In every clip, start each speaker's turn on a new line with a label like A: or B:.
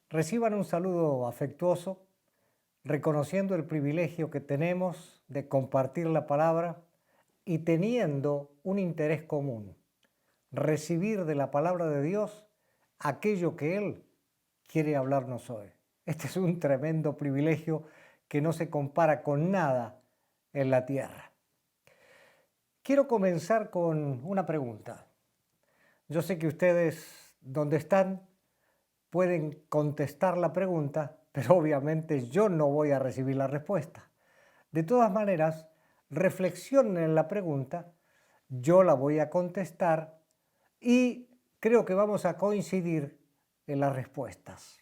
A: Reciban un saludo afectuoso, reconociendo el privilegio que tenemos de compartir la palabra y teniendo un interés común, recibir de la palabra de Dios aquello que Él quiere hablarnos hoy. Este es un tremendo privilegio que no se compara con nada en la tierra. Quiero comenzar con una pregunta. Yo sé que ustedes, donde están, pueden contestar la pregunta, pero obviamente yo no voy a recibir la respuesta. De todas maneras, reflexionen en la pregunta, yo la voy a contestar y creo que vamos a coincidir en las respuestas.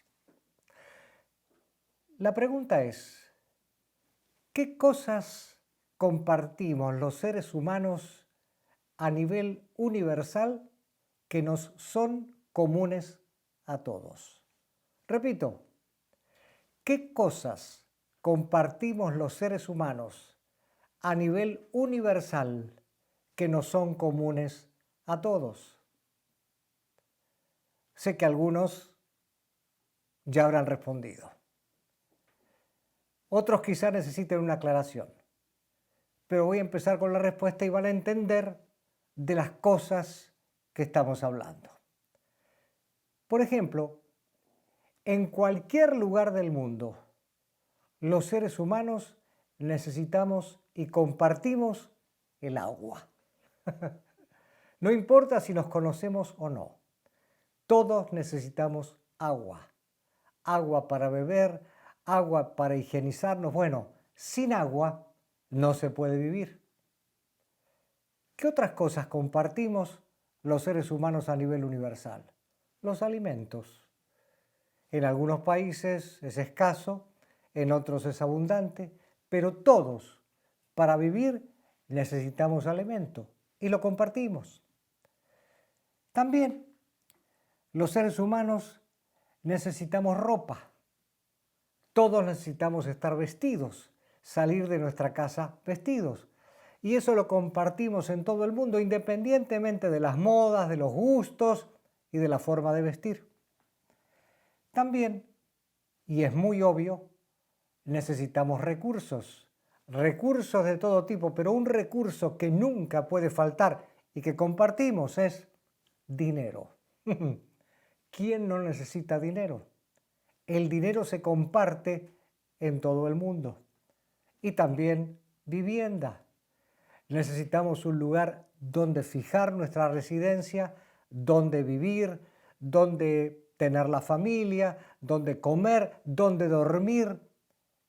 A: La pregunta es, ¿qué cosas compartimos los seres humanos a nivel universal que nos son comunes a todos? Repito, ¿qué cosas compartimos los seres humanos a nivel universal que nos son comunes a todos? Sé que algunos ya habrán respondido. Otros quizá necesiten una aclaración. Pero voy a empezar con la respuesta y van a entender de las cosas que estamos hablando. Por ejemplo, en cualquier lugar del mundo, los seres humanos necesitamos y compartimos el agua. No importa si nos conocemos o no, todos necesitamos agua. Agua para beber, agua para higienizarnos. Bueno, sin agua no se puede vivir. ¿Qué otras cosas compartimos los seres humanos a nivel universal? Los alimentos. En algunos países es escaso, en otros es abundante, pero todos, para vivir, necesitamos alimento y lo compartimos. También los seres humanos necesitamos ropa. Todos necesitamos estar vestidos, salir de nuestra casa vestidos. Y eso lo compartimos en todo el mundo, independientemente de las modas, de los gustos y de la forma de vestir. También, y es muy obvio, necesitamos recursos. Recursos de todo tipo, pero un recurso que nunca puede faltar y que compartimos es dinero. ¿Quién no necesita dinero? El dinero se comparte en todo el mundo. Y también vivienda. Necesitamos un lugar donde fijar nuestra residencia, donde vivir, donde tener la familia, donde comer, donde dormir.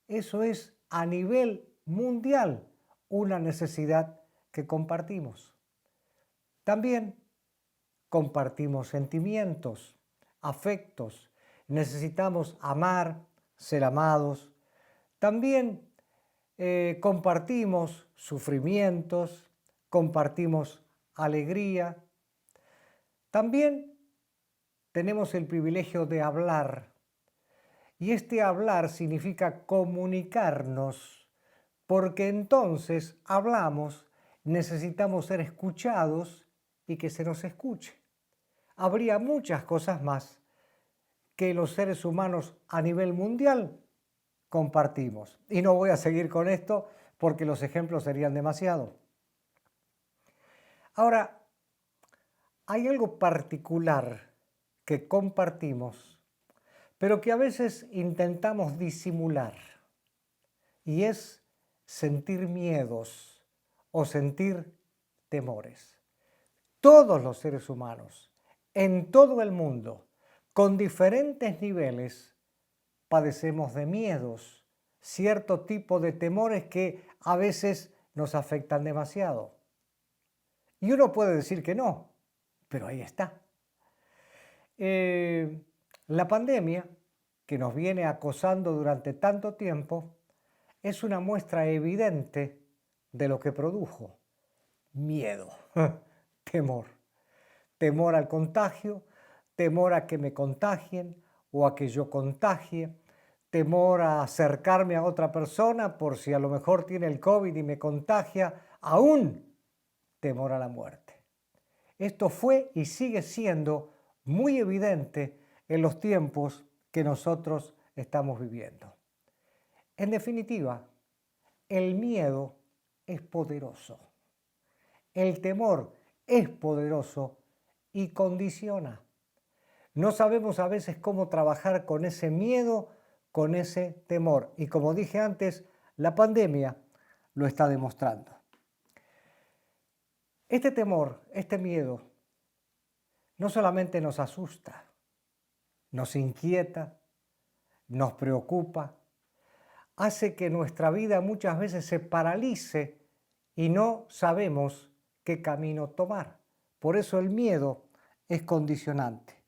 A: Eso es a nivel mundial una necesidad que compartimos. También compartimos sentimientos, afectos. Necesitamos amar, ser amados. También compartimos sufrimientos, compartimos alegría. También tenemos el privilegio de hablar. Y este hablar significa comunicarnos, porque entonces hablamos, necesitamos ser escuchados y que se nos escuche. Habría muchas cosas más que los seres humanos a nivel mundial compartimos. Y no voy a seguir con esto porque los ejemplos serían demasiado. Ahora, hay algo particular que compartimos, pero que a veces intentamos disimular, y es sentir miedos o sentir temores. Todos los seres humanos, en todo el mundo, con diferentes niveles, padecemos de miedos, cierto tipo de temores que a veces nos afectan demasiado. Y uno puede decir que no, pero ahí está. La pandemia, que nos viene acosando durante tanto tiempo, es una muestra evidente de lo que produjo. Miedo, temor. Temor al contagio, temor a que me contagien o a que yo contagie, temor a acercarme a otra persona por si a lo mejor tiene el COVID y me contagia, aún temor a la muerte. Esto fue y sigue siendo muy evidente en los tiempos que nosotros estamos viviendo. En definitiva, el miedo es poderoso. El temor es poderoso y condiciona. No sabemos a veces cómo trabajar con ese miedo, con ese temor. Y como dije antes, la pandemia lo está demostrando. Este temor, este miedo, no solamente nos asusta, nos inquieta, nos preocupa, hace que nuestra vida muchas veces se paralice y no sabemos qué camino tomar. Por eso el miedo es condicionante.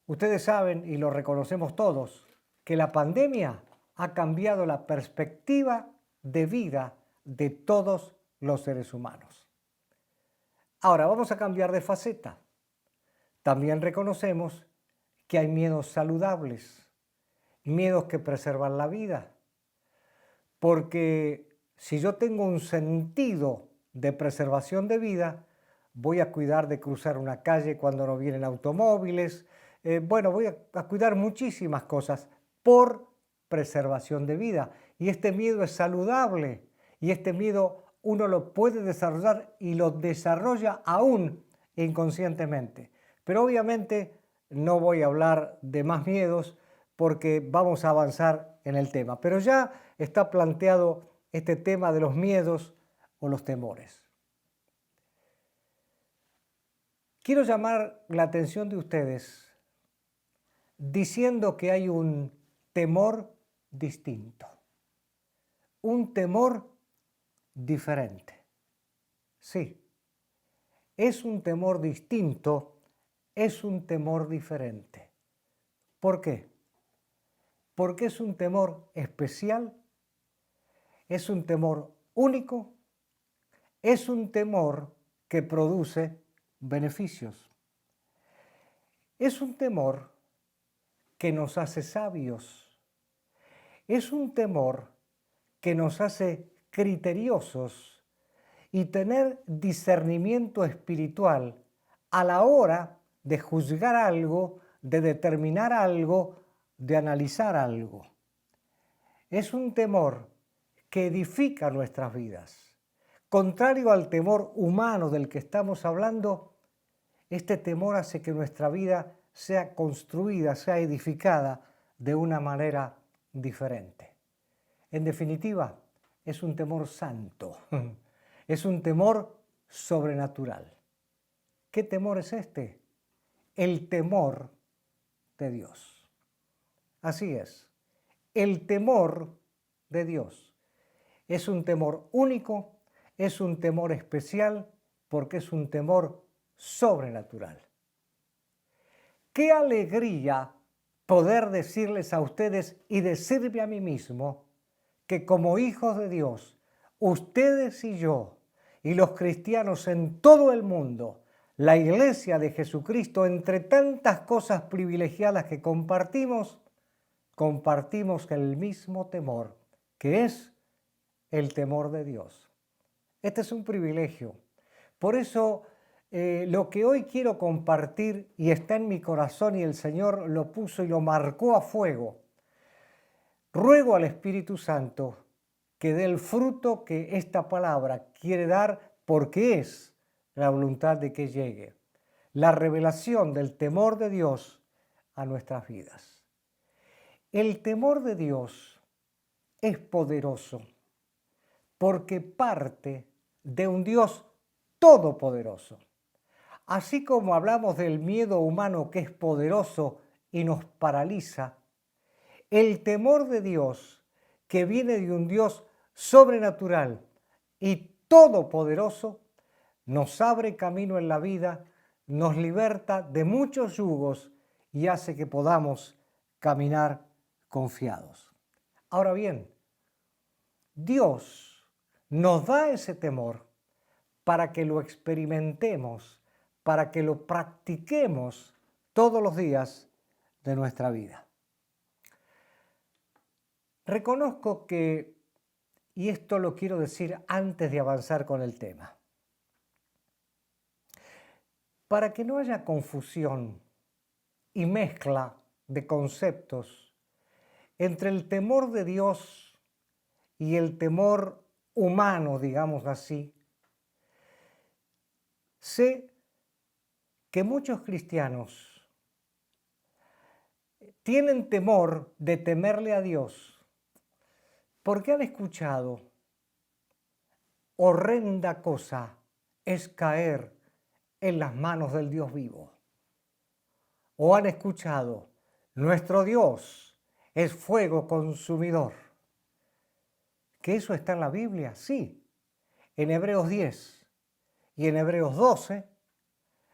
A: Ustedes saben, y lo reconocemos todos, que la pandemia ha cambiado la perspectiva de vida de todos los seres humanos. Ahora vamos a cambiar de faceta. También reconocemos que hay miedos saludables, miedos que preservan la vida. Porque si yo tengo un sentido de preservación de vida, voy a cuidar de cruzar una calle cuando no vienen automóviles. Voy a cuidar muchísimas cosas por preservación de vida. Y este miedo es saludable. Y este miedo uno lo puede desarrollar y lo desarrolla aún inconscientemente. Pero obviamente no voy a hablar de más miedos porque vamos a avanzar en el tema. Pero ya está planteado este tema de los miedos o los temores. Quiero llamar la atención de ustedes diciendo que hay un temor distinto, un temor diferente. Sí, es un temor distinto, es un temor diferente. ¿Por qué? Porque es un temor especial, es un temor único, es un temor que produce beneficios. Es un temor que nos hace sabios. Es un temor que nos hace criteriosos y tener discernimiento espiritual a la hora de juzgar algo, de determinar algo, de analizar algo. Es un temor que edifica nuestras vidas. Contrario al temor humano del que estamos hablando, este temor hace que nuestra vida sea construida, sea edificada de una manera diferente. En definitiva, es un temor santo, es un temor sobrenatural. ¿Qué temor es este? El temor de Dios. Así es, el temor de Dios. Es un temor único, es un temor especial, porque es un temor sobrenatural. ¡Qué alegría poder decirles a ustedes y decirme a mí mismo que como hijos de Dios, ustedes y yo, y los cristianos en todo el mundo, la Iglesia de Jesucristo, entre tantas cosas privilegiadas que compartimos el mismo temor, que es el temor de Dios. Este es un privilegio. Por eso, lo que hoy quiero compartir y está en mi corazón y el Señor lo puso y lo marcó a fuego, ruego al Espíritu Santo que dé el fruto que esta palabra quiere dar, porque es la voluntad de que llegue la revelación del temor de Dios a nuestras vidas. El temor de Dios es poderoso porque parte de un Dios todopoderoso. Así como hablamos del miedo humano que es poderoso y nos paraliza, el temor de Dios, que viene de un Dios sobrenatural y todopoderoso, nos abre camino en la vida, nos liberta de muchos yugos y hace que podamos caminar confiados. Ahora bien, Dios nos da ese temor para que lo experimentemos, para que lo practiquemos todos los días de nuestra vida. Reconozco que, y esto lo quiero decir antes de avanzar con el tema, para que no haya confusión y mezcla de conceptos entre el temor de Dios y el temor humano, digamos así, sé que muchos cristianos tienen temor de temerle a Dios porque han escuchado: horrenda cosa es caer en las manos del Dios vivo. O han escuchado: nuestro Dios es fuego consumidor. ¿Que eso está en la Biblia? Sí. En Hebreos 10 y en Hebreos 12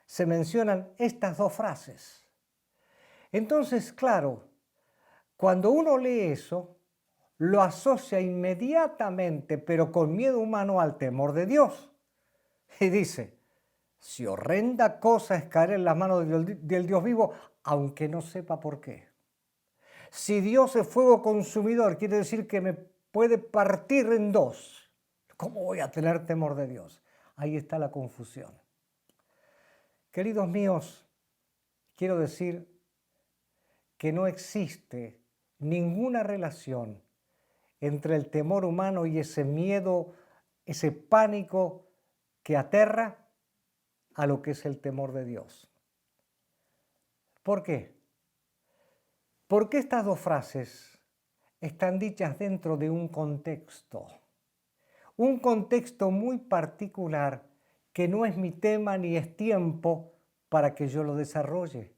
A: se mencionan estas dos frases. Entonces, claro, cuando uno lee eso, lo asocia inmediatamente, pero con miedo humano, al temor de Dios. Y dice: si horrenda cosa es caer en las manos del Dios vivo, aunque no sepa por qué. Si Dios es fuego consumidor, quiere decir que me puede partir en dos. ¿Cómo voy a tener temor de Dios? Ahí está la confusión. Queridos míos, quiero decir que no existe ninguna relación entre el temor humano y ese miedo, ese pánico que aterra, a lo que es el temor de Dios. ¿Por qué? Porque estas dos frases están dichas dentro de un contexto muy particular que no es mi tema ni es tiempo para que yo lo desarrolle.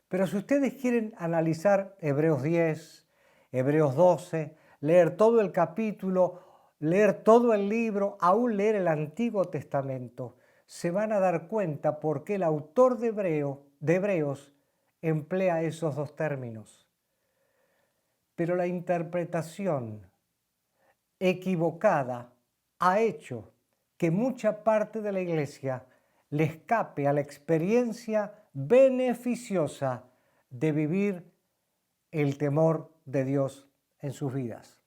A: Pero si ustedes quieren analizar Hebreos 10, Hebreos 12, leer todo el capítulo, leer todo el libro, aún leer el Antiguo Testamento, se van a dar cuenta por qué el autor de Hebreos emplea esos dos términos. Pero la interpretación equivocada ha hecho que mucha parte de la Iglesia le escape a la experiencia beneficiosa de vivir el temor de Dios en sus vidas.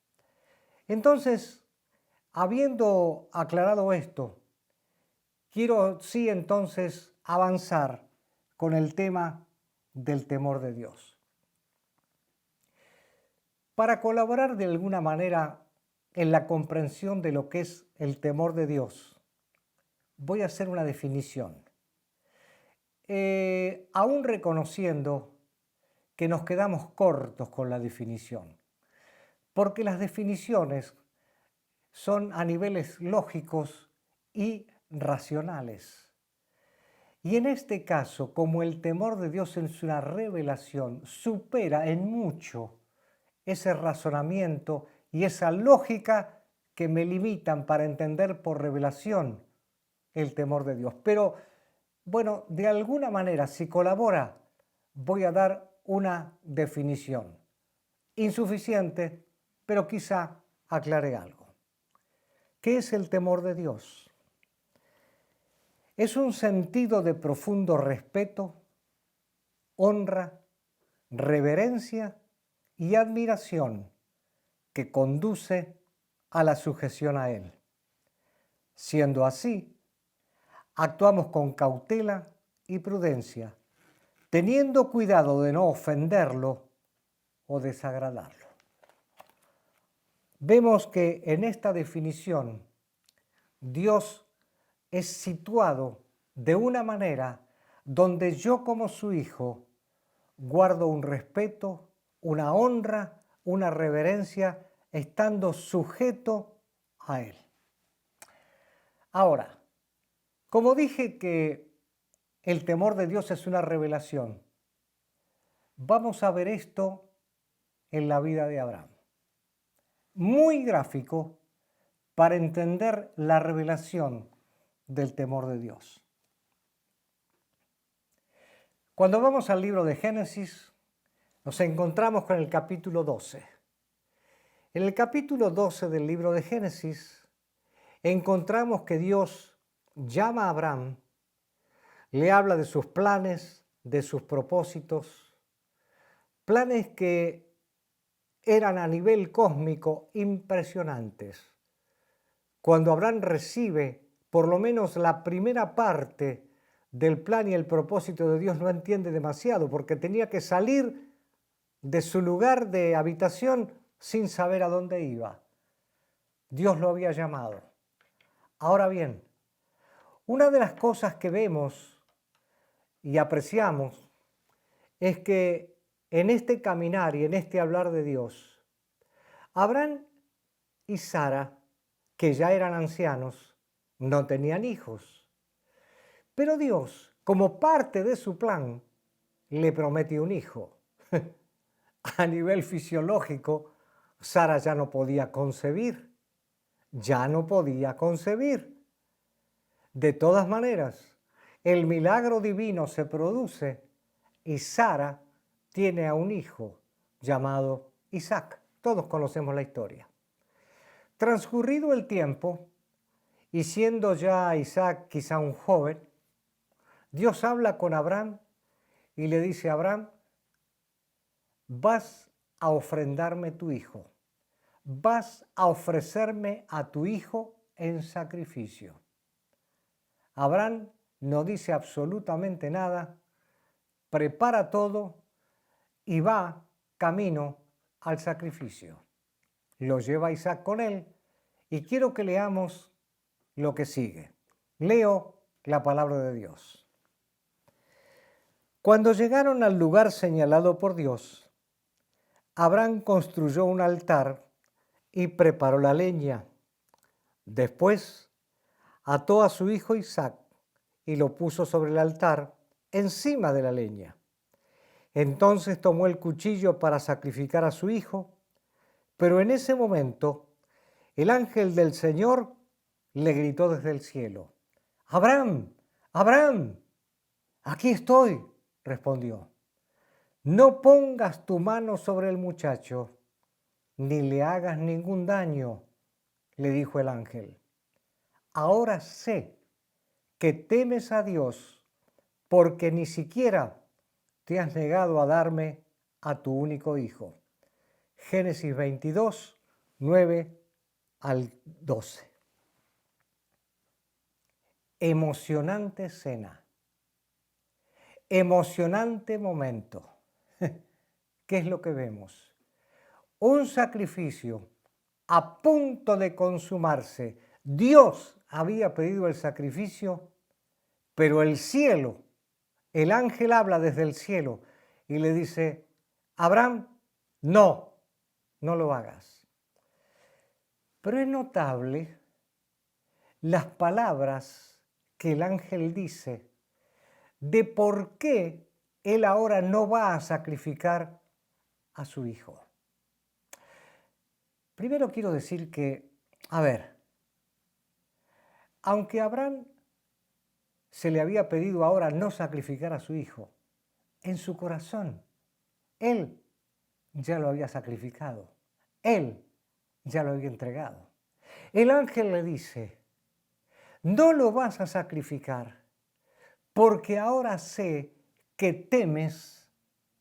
A: Entonces, habiendo aclarado esto, quiero sí entonces avanzar con el tema del temor de Dios. Para colaborar de alguna manera en la comprensión de lo que es el temor de Dios, voy a hacer una definición. Aún reconociendo que nos quedamos cortos con la definición, porque las definiciones son a niveles lógicos y racionales. Y en este caso, como el temor de Dios es una revelación, supera en mucho ese razonamiento y esa lógica que me limitan para entender por revelación el temor de Dios. Pero, bueno, de alguna manera, si colabora, voy a dar una definición. Insuficiente, pero quizá aclare algo. ¿Qué es el temor de Dios? Es un sentido de profundo respeto, honra, reverencia y admiración que conduce a la sujeción a Él. Siendo así, actuamos con cautela y prudencia, teniendo cuidado de no ofenderlo o desagradarlo. Vemos que en esta definición Dios es situado de una manera donde yo, como su hijo, guardo un respeto, una honra, una reverencia, estando sujeto a Él. Ahora, como dije que el temor de Dios es una revelación, vamos a ver esto en la vida de Abraham. Muy gráfico para entender la revelación del temor de Dios. Cuando vamos al libro de Génesis, nos encontramos con el capítulo 12. En el capítulo 12 del libro de Génesis, encontramos que Dios llama a Abraham, le habla de sus planes, de sus propósitos, planes que eran a nivel cósmico impresionantes. Cuando Abraham recibe por lo menos la primera parte del plan y el propósito de Dios no entiende demasiado, porque tenía que salir de su lugar de habitación sin saber a dónde iba. Dios lo había llamado. Ahora bien, una de las cosas que vemos y apreciamos es que en este caminar y en este hablar de Dios, Abraham y Sara, que ya eran ancianos, no tenían hijos. Pero Dios, como parte de su plan, le prometió un hijo. A nivel fisiológico, Sara ya no podía concebir. Ya no podía concebir. De todas maneras, el milagro divino se produce y Sara tiene a un hijo llamado Isaac. Todos conocemos la historia. Transcurrido el tiempo, y siendo ya Isaac quizá un joven, Dios habla con Abraham y le dice a Abraham, vas a ofrendarme tu hijo, vas a ofrecerme a tu hijo en sacrificio. Abraham no dice absolutamente nada, prepara todo y va camino al sacrificio. Lo lleva Isaac con él y quiero que leamos lo que sigue. Leo la palabra de Dios. Cuando llegaron al lugar señalado por Dios, Abraham construyó un altar y preparó la leña. Después ató a su hijo Isaac y lo puso sobre el altar encima de la leña. Entonces tomó el cuchillo para sacrificar a su hijo, pero en ese momento el ángel del Señor le gritó desde el cielo, «Abraham, Abraham, aquí estoy», respondió. «No pongas tu mano sobre el muchacho, ni le hagas ningún daño», le dijo el ángel. «Ahora sé que temes a Dios, porque ni siquiera te has negado a darme a tu único hijo». Génesis 22, 9 al 12. Emocionante escena, emocionante momento. ¿Qué es lo que vemos? Un sacrificio a punto de consumarse. Dios había pedido el sacrificio, pero el cielo, el ángel habla desde el cielo y le dice, Abraham, no lo hagas. Pero es notable las palabras que el ángel dice de por qué él ahora no va a sacrificar a su hijo. Primero quiero decir que, aunque a Abraham se le había pedido ahora no sacrificar a su hijo, en su corazón, él ya lo había sacrificado, él ya lo había entregado. El ángel le dice, no lo vas a sacrificar porque ahora sé que temes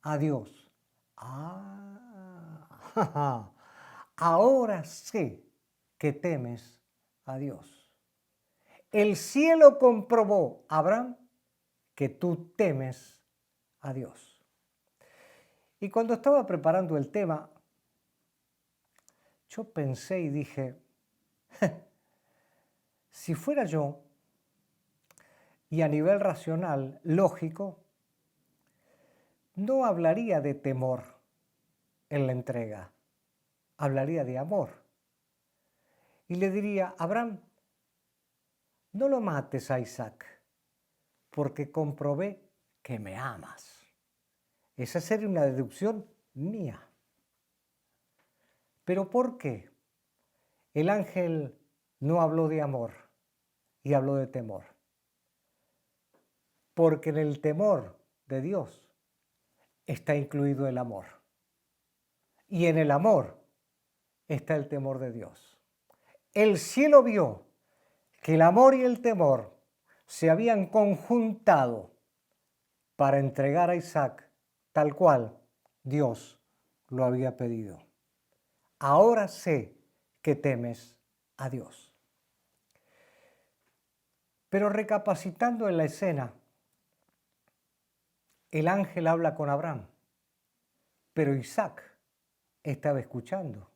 A: a Dios. Ahora sé que temes a Dios. El cielo comprobó, Abraham, que tú temes a Dios. Y cuando estaba preparando el tema, yo pensé y dije, si fuera yo, y a nivel racional, lógico, no hablaría de temor en la entrega, hablaría de amor. Y le diría, Abraham, no lo mates a Isaac, porque comprobé que me amas. Esa sería una deducción mía. ¿Pero por qué? El ángel no habló de amor y habló de temor. Porque en el temor de Dios está incluido el amor. Y en el amor está el temor de Dios. El cielo vio que el amor y el temor se habían conjuntado para entregar a Isaac tal cual Dios lo había pedido. Ahora sé que temes a Dios. Pero recapacitando en la escena, el ángel habla con Abraham, pero Isaac estaba escuchando.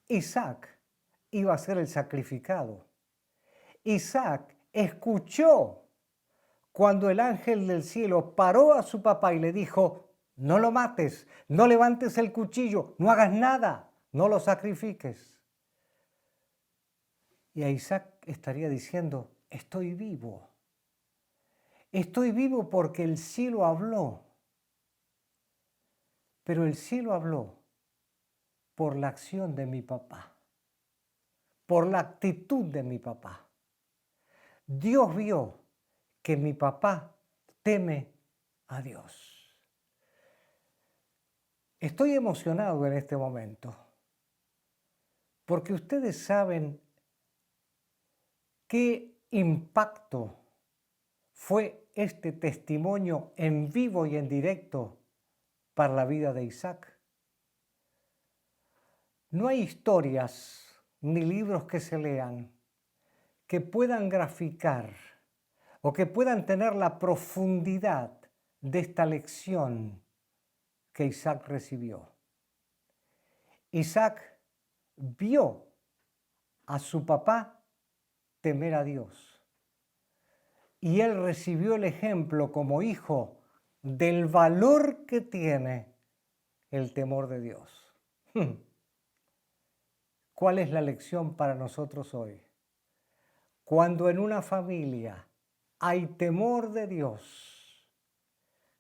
A: Isaac iba a ser el sacrificado. Isaac escuchó cuando el ángel del cielo paró a su papá y le dijo: no lo mates, no levantes el cuchillo, no hagas nada, no lo sacrifiques. Y a Isaac estaría diciendo: estoy vivo. Estoy vivo porque el cielo habló. Pero el cielo habló por la acción de mi papá, por la actitud de mi papá. Dios vio que mi papá teme a Dios. Estoy emocionado en este momento porque ustedes saben qué impacto fue este testimonio en vivo y en directo para la vida de Isaac. No hay historias ni libros que se lean que puedan graficar o que puedan tener la profundidad de esta lección que Isaac recibió. Isaac vio a su papá temer a Dios y él recibió el ejemplo como hijo del valor que tiene el temor de Dios. ¿Cuál es la lección para nosotros hoy? Cuando en una familia hay temor de Dios,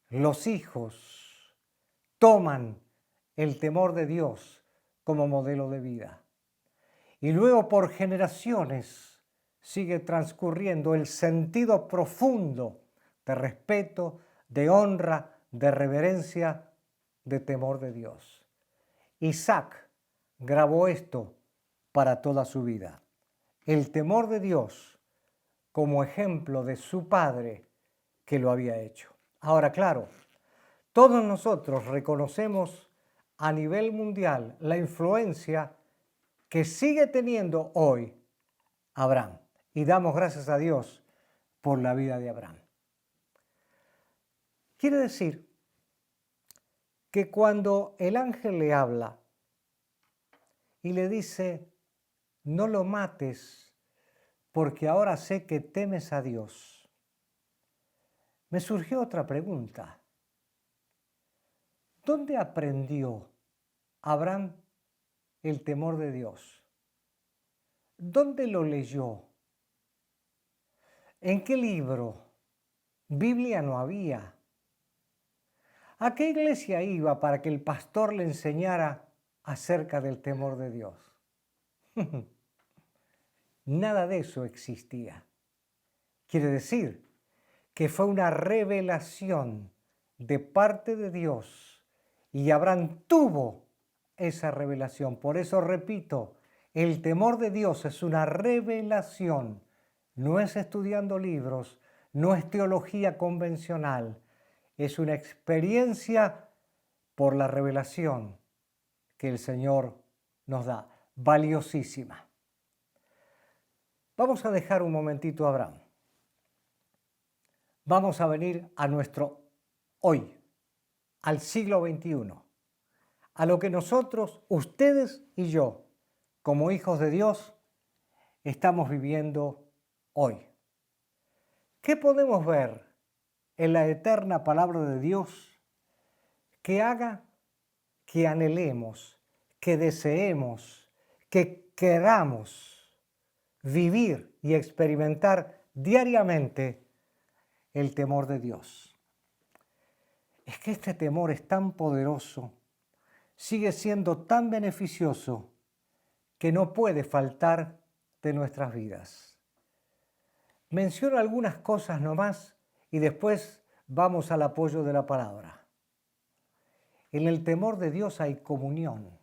A: los hijos toman el temor de Dios como modelo de vida. Y luego por generaciones sigue transcurriendo el sentido profundo de respeto, de honra, de reverencia, de temor de Dios. Isaac grabó esto para toda su vida. El temor de Dios como ejemplo de su padre que lo había hecho. Ahora, claro, todos nosotros reconocemos a nivel mundial la influencia que sigue teniendo hoy Abraham y damos gracias a Dios por la vida de Abraham. Quiere decir que cuando el ángel le habla y le dice: no lo mates porque ahora sé que temes a Dios, me surgió otra pregunta. ¿Dónde aprendió Abraham el temor de Dios? ¿Dónde lo leyó? ¿En qué libro? Biblia no había. ¿A qué iglesia iba para que el pastor le enseñara acerca del temor de Dios? Nada de eso existía. Quiere decir que fue una revelación de parte de Dios y Abraham tuvo esa revelación. Por eso repito, el temor de Dios es una revelación. No es estudiando libros, no es teología convencional, es una experiencia por la revelación que el Señor nos da, valiosísima. Vamos a dejar un momentito a Abraham. Vamos a venir a nuestro hoy, al siglo XXI, a lo que nosotros, ustedes y yo, como hijos de Dios, estamos viviendo hoy. ¿Qué podemos ver en la eterna palabra de Dios que haga que anhelemos, que deseemos, que queramos vivir y experimentar diariamente el temor de Dios? Es que este temor es tan poderoso, sigue siendo tan beneficioso, que no puede faltar de nuestras vidas. Menciono algunas cosas nomás y después vamos al apoyo de la palabra. En el temor de Dios hay comunión,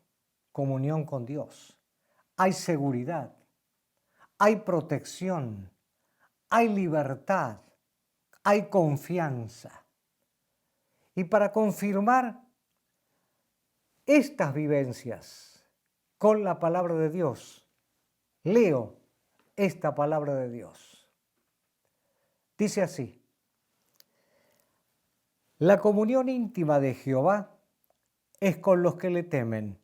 A: comunión con Dios. Hay seguridad, hay protección, hay libertad, hay confianza. Y para confirmar estas vivencias con la palabra de Dios, leo esta palabra de Dios. Dice así: La comunión íntima de Jehová es con los que le temen,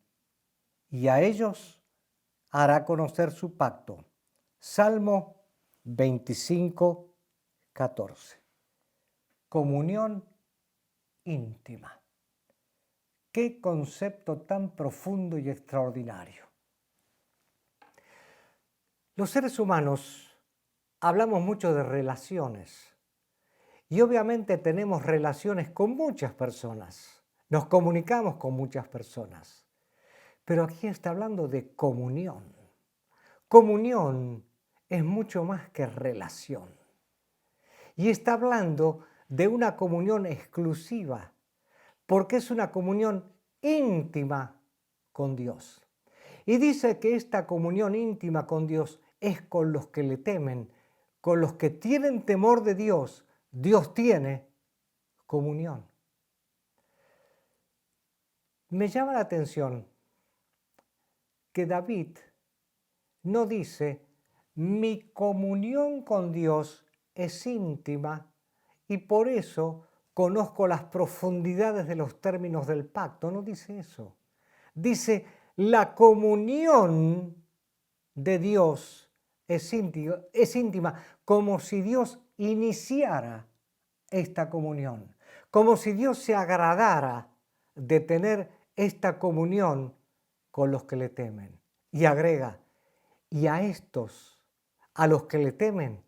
A: y a ellos hará conocer su pacto. Salmo 25, 14. Comunión íntima. Qué concepto tan profundo y extraordinario. Los seres humanos hablamos mucho de relaciones y obviamente tenemos relaciones con muchas personas, nos comunicamos con muchas personas, pero aquí está hablando de comunión. Comunión es mucho más que relación y está hablando de una comunión exclusiva, porque es una comunión íntima con Dios. Y dice que esta comunión íntima con Dios es con los que le temen, con los que tienen temor de Dios. Dios tiene comunión. Me llama la atención que David no dice, mi comunión con Dios es íntima y por eso conozco las profundidades de los términos del pacto. No dice eso. Dice, la comunión de Dios es íntima, como si Dios iniciara esta comunión, como si Dios se agradara de tener esta comunión con los que le temen. Y agrega, y a estos, a los que le temen,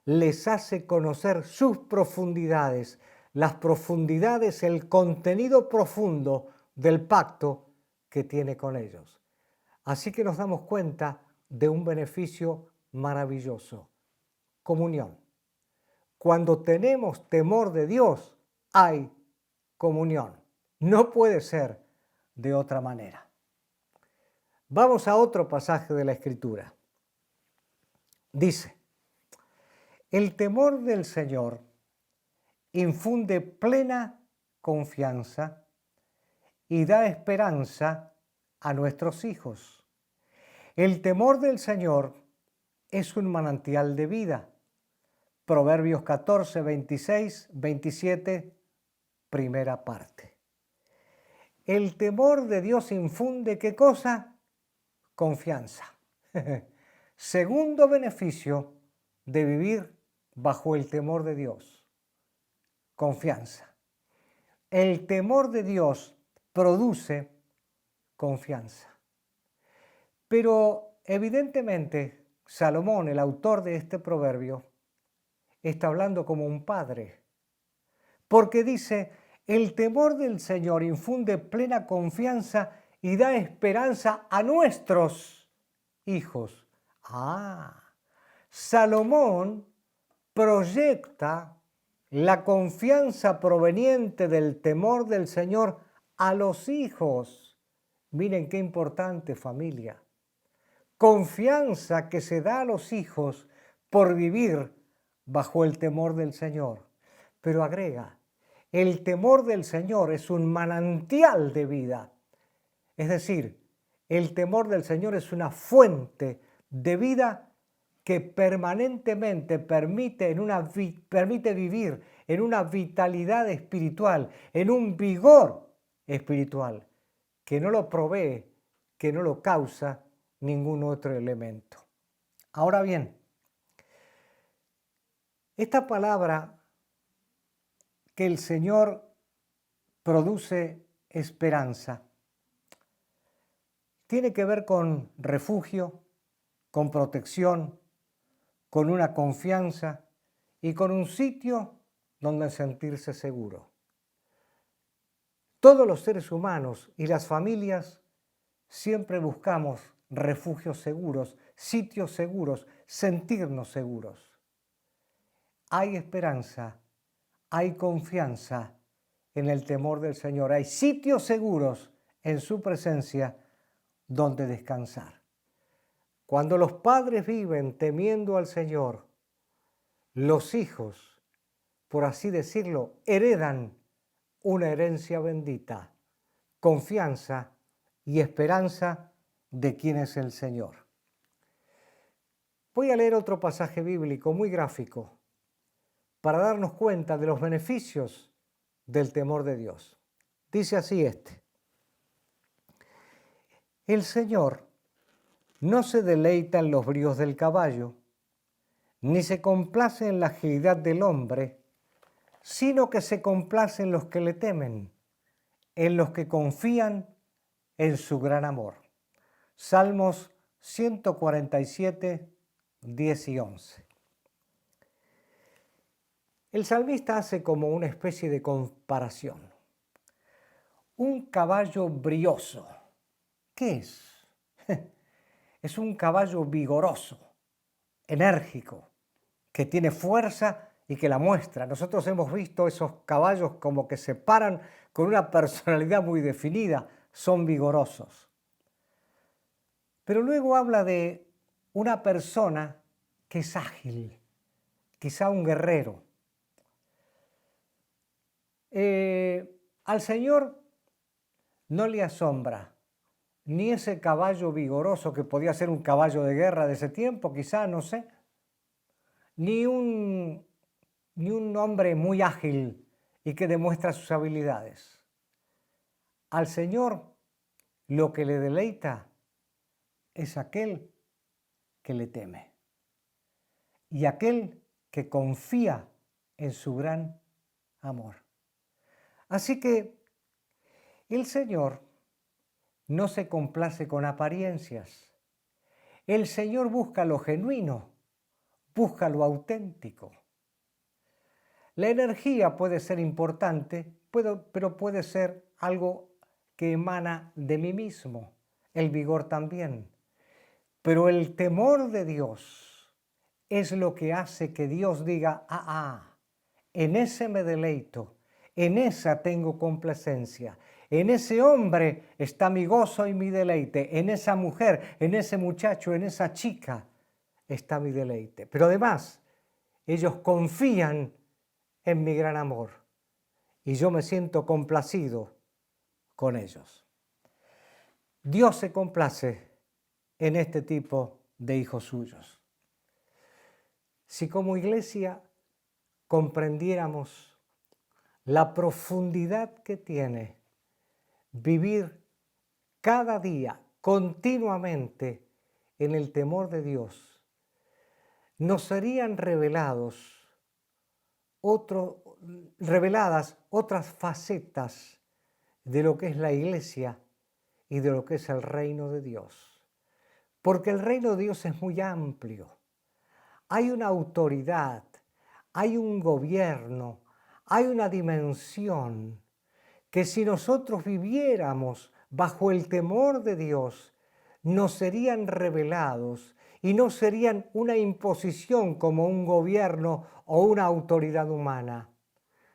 A: les hace conocer sus profundidades, las profundidades, el contenido profundo del pacto que tiene con ellos. Así que nos damos cuenta de un beneficio maravilloso, comunión. Cuando tenemos temor de Dios, hay comunión. No puede ser de otra manera. Vamos a otro pasaje de la Escritura. Dice, el temor del Señor infunde plena confianza y da esperanza a nuestros hijos. El temor del Señor es un manantial de vida. Proverbios 14, 26, 27, primera parte. El temor de Dios infunde, ¿qué cosa? Confianza. Segundo beneficio de vivir bajo el temor de Dios. Confianza. El temor de Dios produce confianza. Pero evidentemente Salomón, el autor de este proverbio, está hablando como un padre, porque dice, el temor del Señor infunde plena confianza y da esperanza a nuestros hijos. Salomón proyecta la confianza proveniente del temor del Señor a los hijos. Miren qué importante, familia. Confianza que se da a los hijos por vivir bajo el temor del Señor. Pero agrega, el temor del Señor es un manantial de vida. Es decir, el temor del Señor es una fuente de vida que permanentemente permite vivir en una vitalidad espiritual, en un vigor espiritual, que no lo provee, que no lo causa ningún otro elemento. Ahora bien, esta palabra que el Señor produce esperanza tiene que ver con refugio, con protección, con una confianza y con un sitio donde sentirse seguro. Todos los seres humanos y las familias siempre buscamos refugios seguros, sitios seguros, sentirnos seguros. Hay esperanza, hay confianza en el temor del Señor, hay sitios seguros en su presencia donde descansar. Cuando los padres viven temiendo al Señor, los hijos, por así decirlo, heredan una herencia bendita, confianza y esperanza de quién es el Señor. Voy a leer otro pasaje bíblico muy gráfico para darnos cuenta de los beneficios del temor de Dios. Dice así el Señor no se deleita en los bríos del caballo, ni se complace en la agilidad del hombre, sino que se complace en los que le temen, en los que confían en su gran amor. Salmos 147, 10 y 11. El salmista hace como una especie de comparación. Un caballo brioso, ¿qué es? Es un caballo vigoroso, enérgico, que tiene fuerza y que la muestra. Nosotros hemos visto esos caballos como que se paran con una personalidad muy definida, son vigorosos. Pero luego habla de una persona que es ágil, quizá un guerrero. Al Señor no le asombra ni ese caballo vigoroso que podía ser un caballo de guerra de ese tiempo, quizá, no sé, ni un hombre muy ágil y que demuestra sus habilidades. Al Señor lo que le deleita es aquel que le teme y aquel que confía en su gran amor. Así que el Señor no se complace con apariencias. El Señor busca lo genuino, busca lo auténtico. La energía puede ser importante, pero puede ser algo que emana de mí mismo, el vigor también. Pero el temor de Dios es lo que hace que Dios diga, en ese me deleito, en esa tengo complacencia, en ese hombre está mi gozo y mi deleite, en esa mujer, en ese muchacho, en esa chica está mi deleite. Pero además, ellos confían en mi gran amor y yo me siento complacido con ellos. Dios se complace en este tipo de hijos suyos. Si como iglesia comprendiéramos la profundidad que tiene vivir cada día continuamente en el temor de Dios, nos serían reveladas otras facetas de lo que es la iglesia y de lo que es el reino de Dios. Porque el reino de Dios es muy amplio. Hay una autoridad, hay un gobierno, hay una dimensión que si nosotros viviéramos bajo el temor de Dios, nos serían revelados y no serían una imposición como un gobierno o una autoridad humana,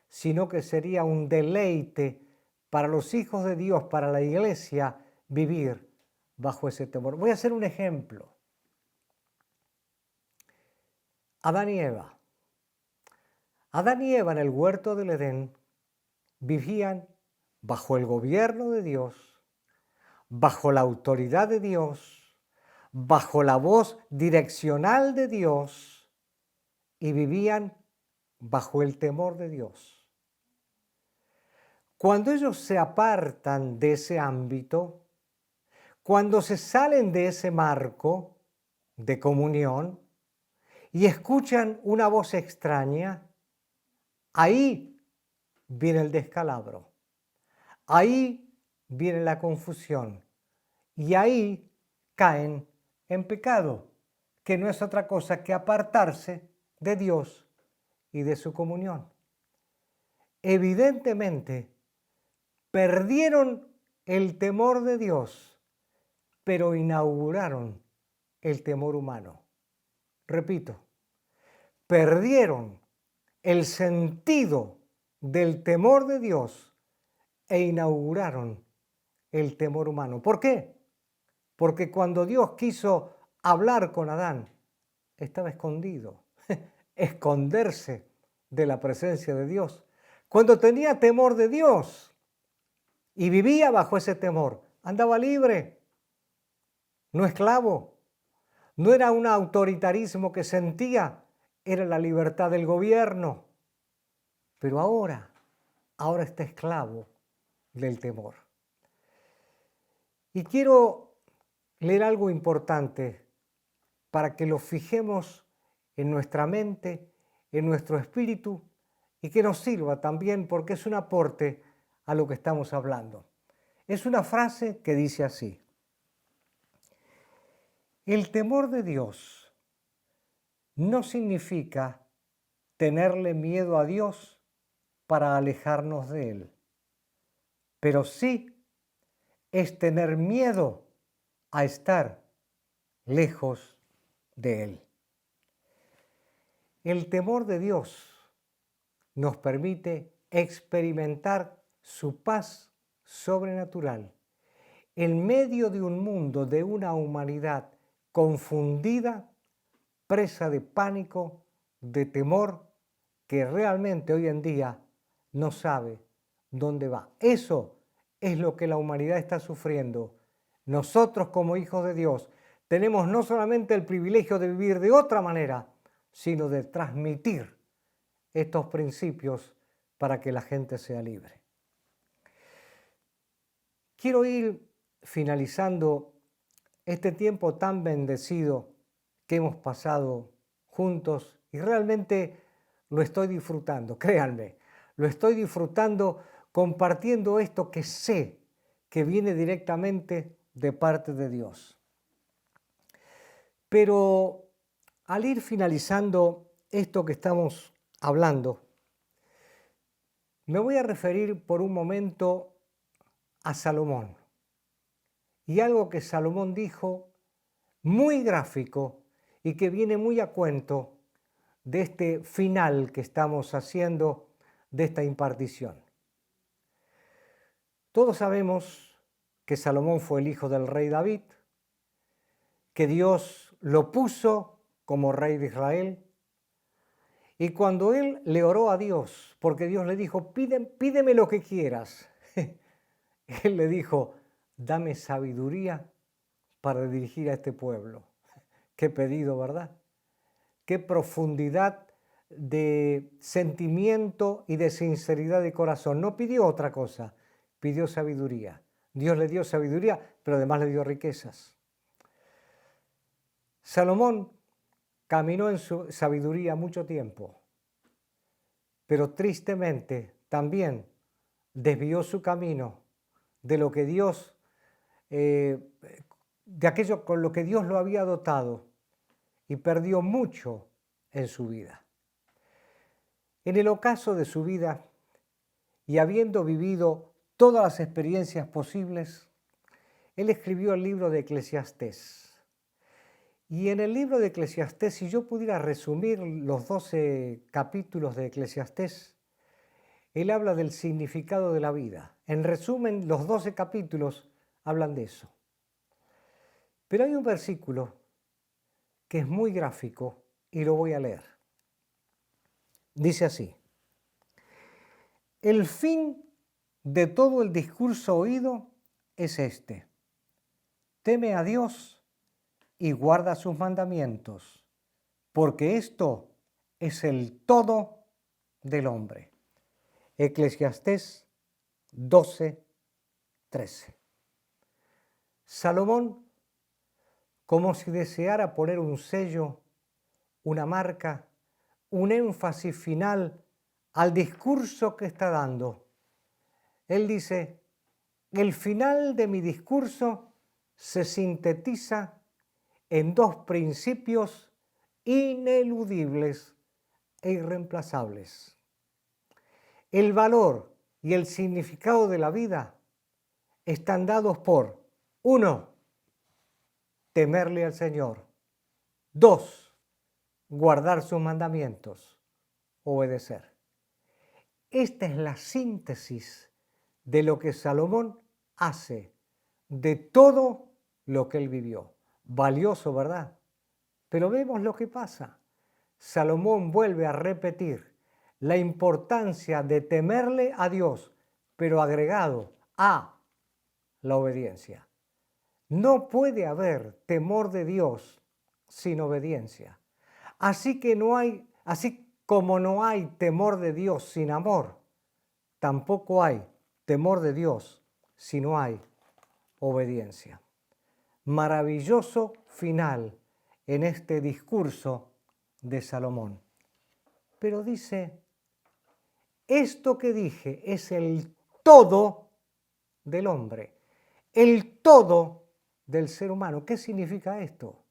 A: sino que sería un deleite para los hijos de Dios, para la iglesia, vivir bajo ese temor. Voy a hacer un ejemplo. Adán y Eva. Adán y Eva en el huerto del Edén vivían bajo el gobierno de Dios, bajo la autoridad de Dios, bajo la voz direccional de Dios y vivían bajo el temor de Dios. Cuando ellos se apartan de ese ámbito, cuando se salen de ese marco de comunión y escuchan una voz extraña, ahí viene el descalabro, ahí viene la confusión y ahí caen en pecado, que no es otra cosa que apartarse de Dios y de su comunión. Evidentemente, perdieron el temor de Dios, pero inauguraron el temor humano. Repito, perdieron el sentido del temor de Dios e inauguraron el temor humano. ¿Por qué? Porque cuando Dios quiso hablar con Adán, estaba escondido. Esconderse de la presencia de Dios. Cuando tenía temor de Dios y vivía bajo ese temor, andaba libre, no esclavo. No era un autoritarismo que sentía, era la libertad del gobierno. Pero ahora ahora está esclavo del temor. Y quiero leer algo importante para que lo fijemos en nuestra mente, en nuestro espíritu, y que nos sirva también porque es un aporte a lo que estamos hablando. Es una frase que dice así: el temor de Dios no significa tenerle miedo a Dios para alejarnos de Él, pero sí es tener miedo a estar lejos de Él. El temor de Dios nos permite experimentar su paz sobrenatural en medio de un mundo, de una humanidad confundida, presa de pánico, de temor, que realmente hoy en día no sabe dónde va. Eso es lo que la humanidad está sufriendo. Nosotros como hijos de Dios tenemos no solamente el privilegio de vivir de otra manera, sino de transmitir estos principios para que la gente sea libre. Quiero ir finalizando este tiempo tan bendecido que hemos pasado juntos y realmente lo estoy disfrutando, créanme, lo estoy disfrutando compartiendo esto que sé que viene directamente de parte de Dios. Pero al ir finalizando esto que estamos hablando, me voy a referir por un momento a Salomón y algo que Salomón dijo muy gráfico y que viene muy a cuento de este final que estamos haciendo de esta impartición. Todos sabemos que Salomón fue el hijo del rey David, que Dios lo puso como rey de Israel, y cuando él le oró a Dios, porque Dios le dijo, pídeme lo que quieras, él le dijo, dame sabiduría para dirigir a este pueblo. Qué pedido, ¿verdad? Qué profundidad de sentimiento y de sinceridad de corazón. No pidió otra cosa, pidió sabiduría. Dios le dio sabiduría, pero además le dio riquezas. Salomón caminó en su sabiduría mucho tiempo, pero tristemente también desvió su camino de lo que Dios, de aquello con lo que Dios lo había dotado, y perdió mucho en su vida. En el ocaso de su vida, y habiendo vivido todas las experiencias posibles, él escribió el libro de Eclesiastés. Y en el libro de Eclesiastés, si yo pudiera resumir los 12 capítulos de Eclesiastés, él habla del significado de la vida. En resumen, los 12 capítulos hablan de eso. Pero hay un versículo que es muy gráfico y lo voy a leer. Dice así: el fin de todo el discurso oído es este: teme a Dios y guarda sus mandamientos, porque esto es el todo del hombre. Eclesiastés 12:13. Salomón, como si deseara poner un sello, una marca, un énfasis final al discurso que está dando. Él dice, el final de mi discurso se sintetiza en dos principios ineludibles e irreemplazables. El valor y el significado de la vida están dados por, 1, temerle al Señor; 2, guardar sus mandamientos, obedecer. Esta es la síntesis de lo que Salomón hace de todo lo que él vivió. Valioso, ¿verdad? Pero vemos lo que pasa. Salomón vuelve a repetir la importancia de temerle a Dios, pero agregado a la obediencia. No puede haber temor de Dios sin obediencia. Así como no hay temor de Dios sin amor, tampoco hay temor de Dios si no hay obediencia. Maravilloso final en este discurso de Salomón. Pero dice, esto que dije es el todo del hombre, el todo del ser humano. ¿Qué significa esto?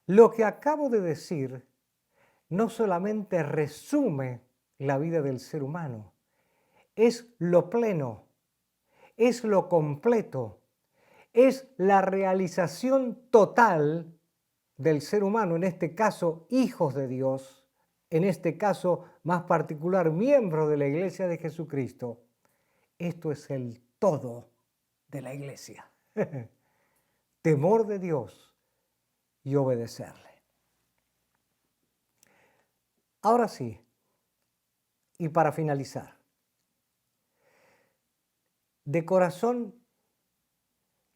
A: Lo que acabo de decir no solamente resume la vida del ser humano, es lo pleno, es lo completo, es la realización total del ser humano, en este caso hijos de Dios, en este caso más particular miembros de la Iglesia de Jesucristo. Esto es el todo de la Iglesia. Temor de Dios y obedecerle. Ahora sí, y para finalizar, de corazón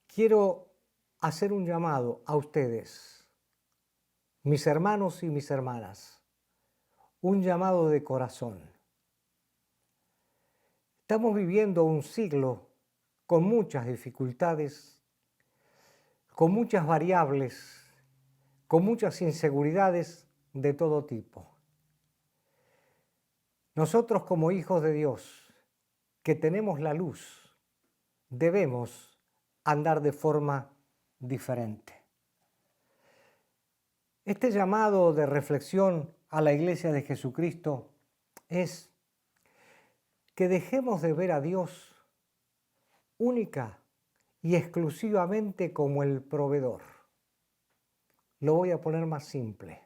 A: quiero hacer un llamado a ustedes, mis hermanos y mis hermanas, un llamado de corazón. Estamos viviendo un siglo con muchas dificultades, con muchas variables, con muchas inseguridades de todo tipo. Nosotros como hijos de Dios, que tenemos la luz, debemos andar de forma diferente. Este llamado de reflexión a la Iglesia de Jesucristo es que dejemos de ver a Dios única y exclusivamente como el proveedor. Lo voy a poner más simple.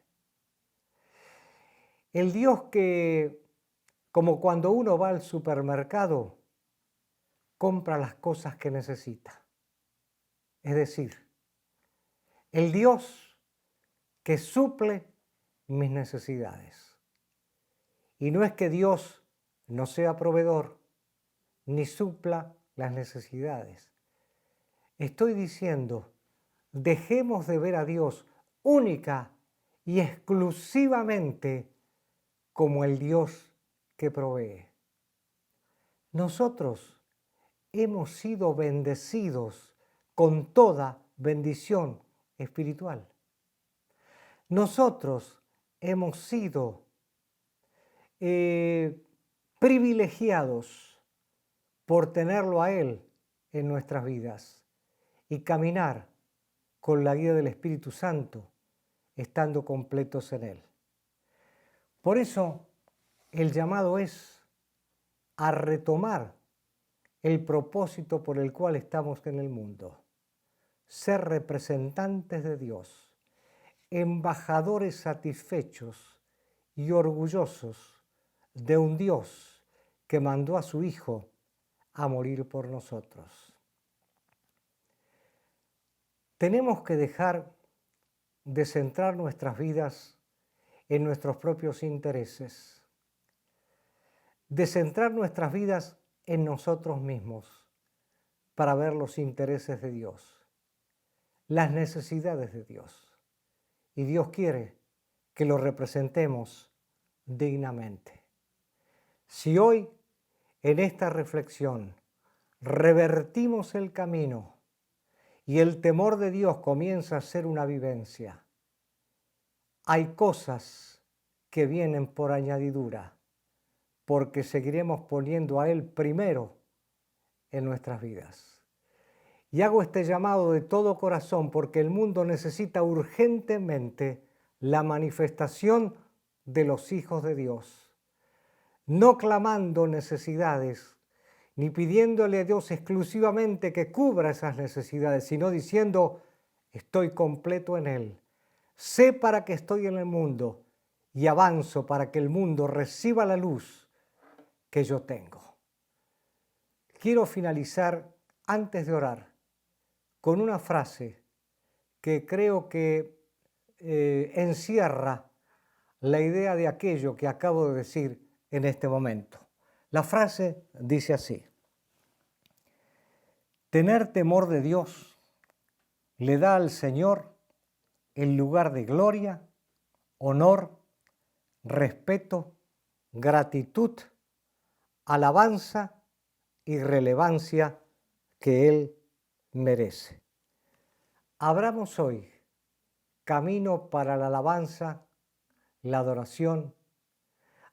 A: El Dios que, como cuando uno va al supermercado, compra las cosas que necesita. Es decir, el Dios que suple mis necesidades. Y no es que Dios no sea proveedor ni supla las necesidades. Estoy diciendo, dejemos de ver a Dios única y exclusivamente como el Dios que provee. Nosotros hemos sido bendecidos con toda bendición espiritual. Nosotros hemos sido privilegiados por tenerlo a Él en nuestras vidas y caminar con la guía del Espíritu Santo, estando completos en Él. Por eso, el llamado es a retomar el propósito por el cual estamos en el mundo. Ser representantes de Dios, embajadores satisfechos y orgullosos de un Dios que mandó a su Hijo a morir por nosotros. Tenemos que dejar de centrar nuestras vidas en nuestros propios intereses, de centrar nuestras vidas en nosotros mismos para ver los intereses de Dios, las necesidades de Dios. Y Dios quiere que lo representemos dignamente. Si hoy, en esta reflexión, revertimos el camino y el temor de Dios comienza a ser una vivencia, hay cosas que vienen por añadidura, porque seguiremos poniendo a Él primero en nuestras vidas. Y hago este llamado de todo corazón porque el mundo necesita urgentemente la manifestación de los hijos de Dios, no clamando necesidades, ni pidiéndole a Dios exclusivamente que cubra esas necesidades, sino diciendo, estoy completo en Él, sé para qué estoy en el mundo y avanzo para que el mundo reciba la luz que yo tengo. Quiero finalizar, antes de orar, con una frase que creo que encierra la idea de aquello que acabo de decir en este momento. La frase dice así: tener temor de Dios le da al Señor el lugar de gloria, honor, respeto, gratitud, alabanza y relevancia que Él merece. Abramos hoy camino para la alabanza, la adoración.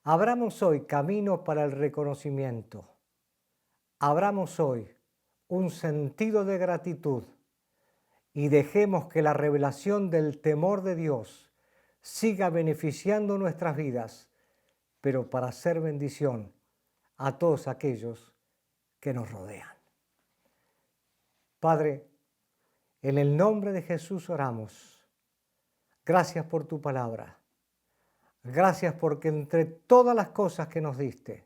A: Abramos hoy camino para el reconocimiento. Abramos hoy un sentido de gratitud y dejemos que la revelación del temor de Dios siga beneficiando nuestras vidas, pero para hacer bendición a todos aquellos que nos rodean. Padre, en el nombre de Jesús oramos. Gracias por tu palabra. Gracias porque entre todas las cosas que nos diste,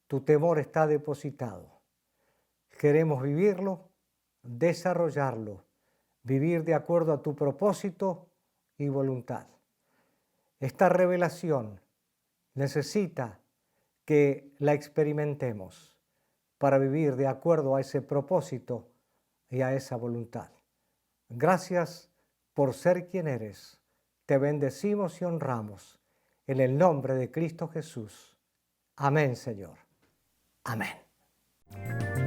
A: tu temor está depositado. Queremos vivirlo, desarrollarlo, vivir de acuerdo a tu propósito y voluntad. Esta revelación necesita que la experimentemos para vivir de acuerdo a ese propósito y a esa voluntad. Gracias por ser quien eres. Te bendecimos y honramos en el nombre de Cristo Jesús. Amén, Señor. Amén.